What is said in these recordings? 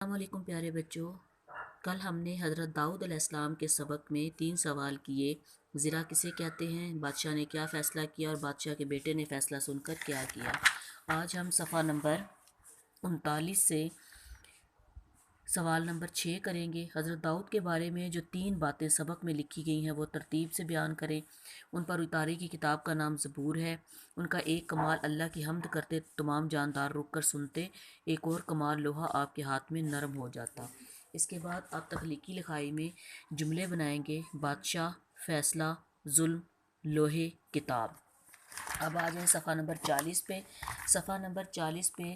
السلام علیکم پیارے بچوں، کل ہم نے حضرت داؤد علیہ السلام کے سبق میں 3 سوال کیے۔ زرا کسے کہتے ہیں، بادشاہ نے کیا فیصلہ کیا اور بادشاہ کے بیٹے نے فیصلہ سن کر کیا کیا۔ آج ہم صفحہ نمبر 39 سے سوال نمبر 6 کریں گے۔ حضرت داؤد کے بارے میں جو 3 باتیں سبق میں لکھی گئی ہیں وہ ترتیب سے بیان کریں۔ ان پر اتاری کی کتاب کا نام زبور ہے۔ ان کا ایک کمال اللہ کی حمد کرتے تمام جاندار رک کر سنتے، ایک اور کمال لوہا آپ کے ہاتھ میں نرم ہو جاتا۔ اس کے بعد آپ تخلیقی لکھائی میں جملے بنائیں گے: بادشاہ، فیصلہ، ظلم، لوہے، کتاب۔ اب آ جائیں صفحہ نمبر 40 پہ۔ صفحہ نمبر 40 پہ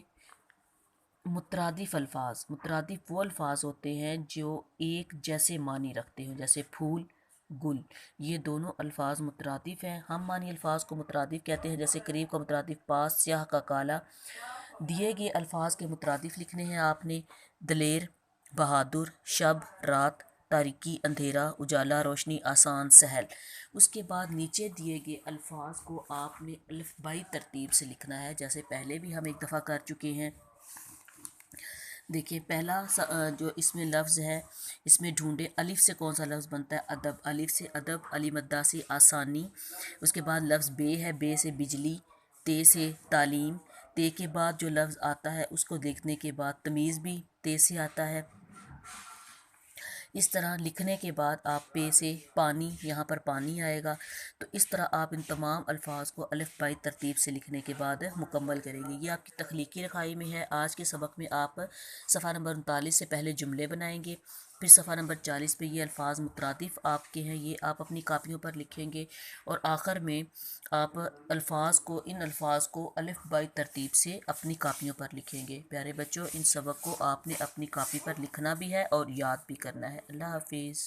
مترادف الفاظ۔ مترادف وہ الفاظ ہوتے ہیں جو ایک جیسے معنی رکھتے ہیں، جیسے پھول، گل۔ یہ دونوں الفاظ مترادف ہیں۔ ہم معنی الفاظ کو مترادف کہتے ہیں، جیسے قریب کا مترادف پاس، سیاہ کا کالا۔ دیے گئے الفاظ کے مترادف لکھنے ہیں آپ نے: دلیر، بہادر، شب، رات، تاریکی، اندھیرا، اجالا، روشنی، آسان، سہل۔ اس کے بعد نیچے دیے گئے الفاظ کو آپ نے الفبائی ترتیب سے لکھنا ہے، جیسے پہلے بھی ہم ایک دفعہ کر چکے ہیں۔ دیکھیں پہلا جو اس میں لفظ ہے، اس میں ڈھونڈے الف سے کون سا لفظ بنتا ہے؟ ادب۔ الف سے ادب، علی مدہ سے آسانی۔ اس کے بعد لفظ بے ہے، بے سے بجلی، تے سے تعلیم۔ تے کے بعد جو لفظ آتا ہے اس کو لکھنے کے بعد تمیز بھی تے سے آتا ہے۔ اس طرح لکھنے کے بعد آپ پے سے پانی، یہاں پر پانی آئے گا۔ تو اس طرح آپ ان تمام الفاظ کو الفبائی ترتیب سے لکھنے کے بعد مکمل کریں گے۔ یہ آپ کی تخلیقی لکھائی میں ہے۔ آج کے سبق میں آپ صفحہ نمبر 39 سے پہلے جملے بنائیں گے، پھر صفحہ نمبر 40 پہ یہ الفاظ مترادف آپ کے ہیں، یہ آپ اپنی کاپیوں پر لکھیں گے، اور آخر میں آپ ان الفاظ کو الفبائی ترتیب سے اپنی کاپیوں پر لکھیں گے۔ پیارے بچوں، ان سبق کو آپ نے اپنی کاپی پر لکھنا بھی ہے اور یاد بھی کرنا ہے۔ اللہ حافظ۔